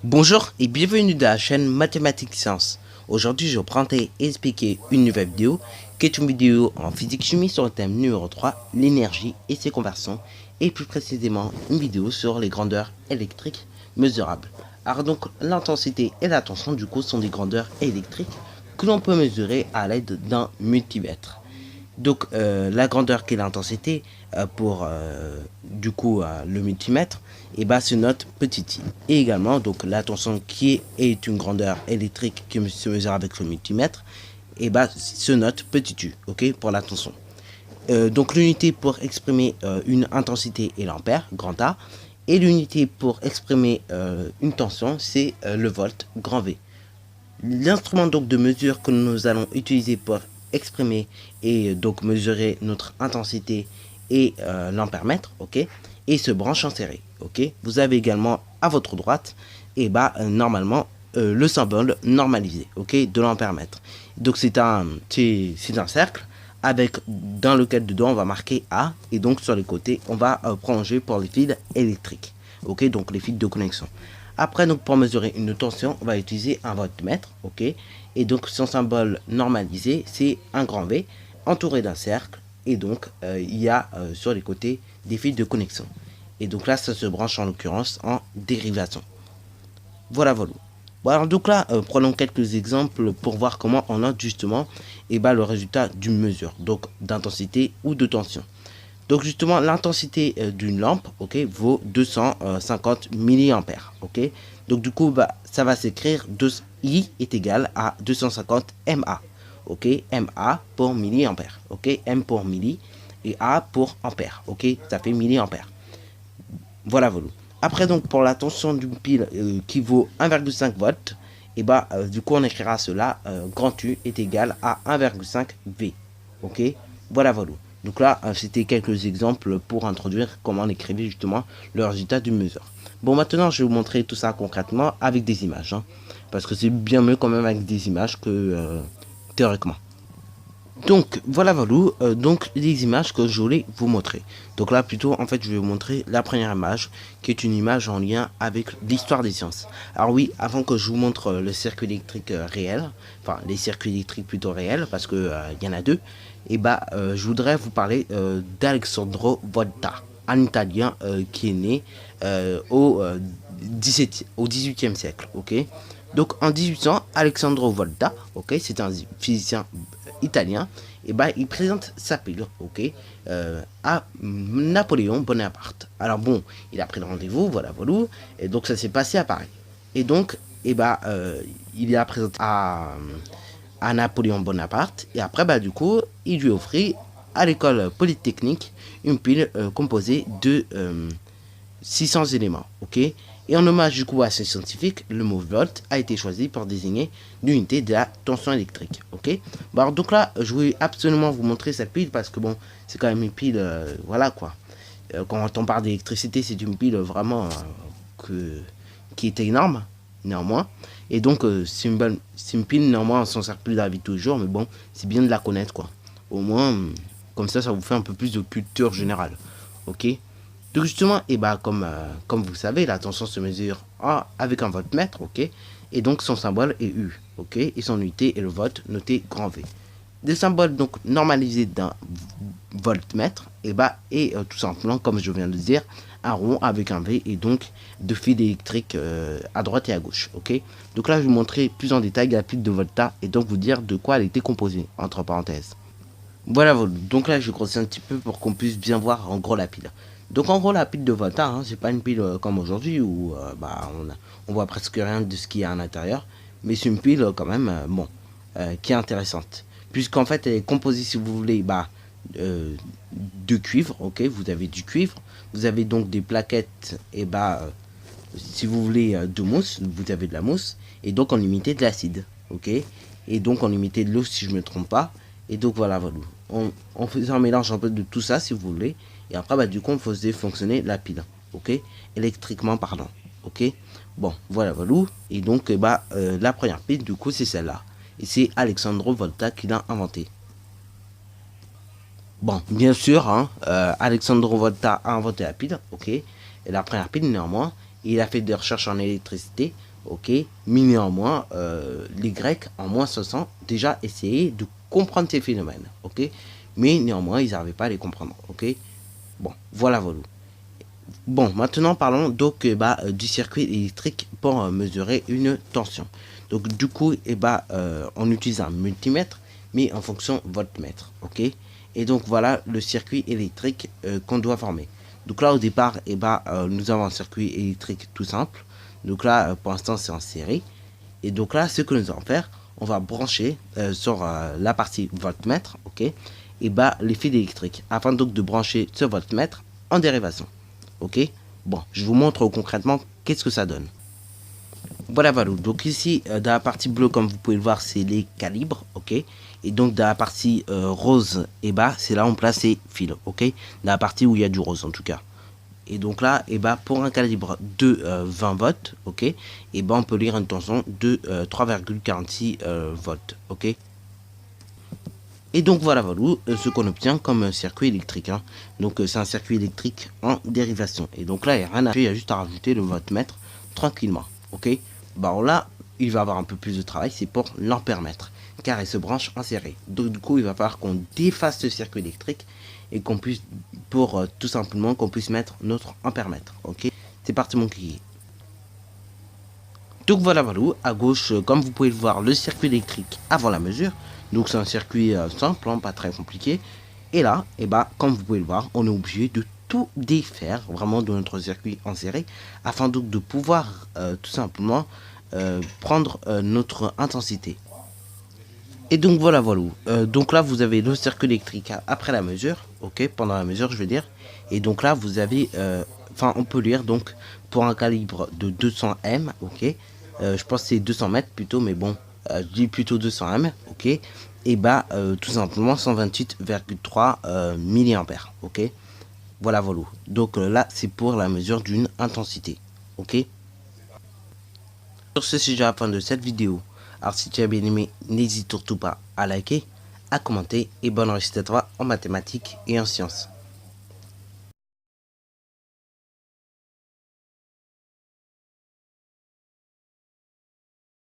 Bonjour et bienvenue dans la chaîne Mathématiques Sciences. Aujourd'hui, je vais présenter et expliquer une nouvelle vidéo qui est une vidéo en physique-chimie sur le thème numéro 3, l'énergie et ses conversions, et plus précisément une vidéo sur les grandeurs électriques mesurables. Alors donc, l'intensité et la tension du coup sont des grandeurs électriques que l'on peut mesurer à l'aide d'un multimètre. Donc la grandeur qui est l'intensité pour du coup le multimètre et bah se note petit i. Et également donc la tension qui est une grandeur électrique qui se mesure avec le multimètre et bah se note petit u, ok, pour la tension. Donc l'unité pour exprimer une intensité est l'ampère, grand A, et l'unité pour exprimer une tension c'est le volt, grand V. L'instrument donc de mesure que nous allons utiliser pour exprimer et donc mesurer notre intensité et l'ampèremètre, ok, et se branche en série, ok. Vous avez également à votre droite et bah normalement le symbole normalisé, ok, de l'ampèremètre. Donc c'est un cercle avec dans lequel dedans on va marquer A et donc sur les côtés on va prolonger pour les fils électriques, ok, donc les fils de connexion. Après, donc, pour mesurer une tension, on va utiliser un voltmètre, ok. Et donc, son symbole normalisé, c'est un grand V entouré d'un cercle. Et donc, il y a sur les côtés des fils de connexion. Et donc là, ça se branche en l'occurrence en dérivation. Voilà, voilà. Bon, alors donc là, prenons quelques exemples pour voir comment on note justement le résultat d'une mesure, donc d'intensité ou de tension. Donc justement, l'intensité d'une lampe, ok, vaut 250 milliampères, ok. Donc du coup, bah, ça va s'écrire I est égal à 250 MA, ok. MA pour milliampère, ok. M pour milli et A pour ampère, ok. Ça fait milliampères. Voilà, voilà. Après donc pour la tension d'une pile qui vaut 1,5 volts, et bah du coup on écrira cela grand U est égal à 1,5 V, ok. Voilà, voilà. Donc là, c'était quelques exemples pour introduire comment on écrivait justement le résultat d'une mesure. Bon, maintenant, je vais vous montrer tout ça concrètement avec des images, hein, parce que c'est bien mieux quand même avec des images que théoriquement. Donc, voilà, voilà, donc les images que je voulais vous montrer. Donc là, plutôt, en fait, je vais vous montrer la première image, qui est une image en lien avec l'histoire des sciences. Alors oui, avant que je vous montre le circuit électrique réel, enfin, les circuits électriques plutôt réels, parce que y en a deux, et bah, je voudrais vous parler d'Alessandro Volta, un Italien qui est né au 18e siècle, ok. Donc en 1800, Alessandro Volta, ok, c'est un physicien italien, et bah il présente sa pile, ok, à Napoléon Bonaparte. Alors bon, il a pris le rendez-vous, voilà, voilà, et donc ça s'est passé à Paris. Et donc, et bah il a présenté à Napoléon Bonaparte, et après bah du coup, il lui offrit à l'école polytechnique une pile composée de 600 éléments, ok. Et en hommage du coup à ce scientifique, le mot volt a été choisi pour désigner l'unité de la tension électrique, ok. Bon, alors, donc là, je voulais absolument vous montrer cette pile parce que bon, c'est quand même une pile, voilà quoi. Quand on parle d'électricité, c'est une pile vraiment qui est énorme, néanmoins. Et donc, c'est une pile, néanmoins, on s'en sert plus dans la vie de tous les jours, mais bon, c'est bien de la connaître quoi. Au moins, comme ça vous fait un peu plus de culture générale, ok. Donc justement, et bah comme vous savez, la tension se mesure avec un voltmètre, ok. Et donc son symbole est U, ok. Et son unité est le volt, noté grand V. Des symboles donc normalisés d'un voltmètre, et bah et tout simplement, comme je viens de dire, un rond avec un V et donc deux fils électriques à droite et à gauche, ok. Donc là, je vais vous montrer plus en détail la pile de Volta et donc vous dire de quoi elle était composée, entre parenthèses. Voilà, voilà. Donc là, je grossis un petit peu pour qu'on puisse bien voir en gros la pile. Donc en gros, la pile de Volta, hein, c'est pas une pile comme aujourd'hui où on voit presque rien de ce qu'il y a à l'intérieur. Mais c'est une pile quand même, qui est intéressante. Puisqu'en fait, elle est composée, si vous voulez, de cuivre. Ok, vous avez du cuivre. Vous avez donc des plaquettes, et si vous voulez, de mousse. Vous avez de la mousse. Et donc en limité de l'acide. Ok, et donc en limité de l'eau, si je me trompe pas. Et donc voilà, voilà. On faisait un mélange un peu de tout ça si vous voulez. Et après, bah, du coup, on faisait fonctionner la pile. Ok, électriquement parlant. Ok, bon, voilà, voilà. Et donc, la première pile, du coup, c'est celle-là. Et c'est Alessandro Volta qui l'a inventé. Bon, bien sûr, hein, Alessandro Volta a inventé la pile. Ok, et la première pile, néanmoins, il a fait des recherches en électricité ok, mais néanmoins, les Grecs en moins 60 déjà essayaient de comprendre ces phénomènes, ok, mais néanmoins ils n'arrivaient pas à les comprendre, ok. Bon, voilà. Bon, maintenant parlons donc du circuit électrique pour mesurer une tension. Donc du coup, on utilise un multimètre, mais en fonction voltmètre, ok. Et donc voilà le circuit électrique qu'on doit former. Donc là au départ, nous avons un circuit électrique tout simple. Donc là, pour l'instant, c'est en série. Et donc là, ce que nous allons faire, on va brancher sur la partie voltmètre, ok, les fils électriques, afin donc de brancher ce voltmètre en dérivation. Ok. Bon, je vous montre concrètement qu'est-ce que ça donne. Voilà. Donc ici, dans la partie bleue, comme vous pouvez le voir, c'est les calibres, ok. Et donc dans la partie rose, c'est là où on place les fils, ok. Dans la partie où il y a du rose en tout cas. Et donc là, pour un calibre de 20 volts, ok, on peut lire une tension de 3,46 volts, ok. Et donc voilà ce qu'on obtient comme circuit électrique, hein. Donc c'est un circuit électrique en dérivation. Et donc là, il n'y a rien à faire, il y a juste à rajouter le voltmètre tranquillement, ok. Bon là, il va avoir un peu plus de travail, c'est pour l'ampèremètre, car il se branche en série. Donc du coup, il va falloir qu'on défasse ce circuit électrique et qu'on puisse, tout simplement, qu'on puisse mettre notre ampèremètre, ok. C'est parti mon kiki. Donc voilà, à gauche, comme vous pouvez le voir, le circuit électrique avant la mesure. Donc c'est un circuit simple, hein, pas très compliqué. Et là, comme vous pouvez le voir, on est obligé de tout défaire vraiment de notre circuit en série, afin donc de pouvoir tout simplement prendre notre intensité. Et donc voilà. Donc là, vous avez le circuit électrique après la mesure, ok, pendant la mesure, je veux dire. Et donc là, vous avez, on peut lire donc pour un calibre de 200 M, ok. Je pense que c'est 200 mètres plutôt, mais bon, je dis plutôt 200 M, ok. Et tout simplement 128,3 milliampères, ok. Voilà. Donc là, c'est pour la mesure d'une intensité, ok. Sur ce, c'est déjà la fin de cette vidéo. Alors si tu as bien aimé, n'hésite surtout pas à liker, à commenter et bonne réussite à toi en mathématiques et en sciences.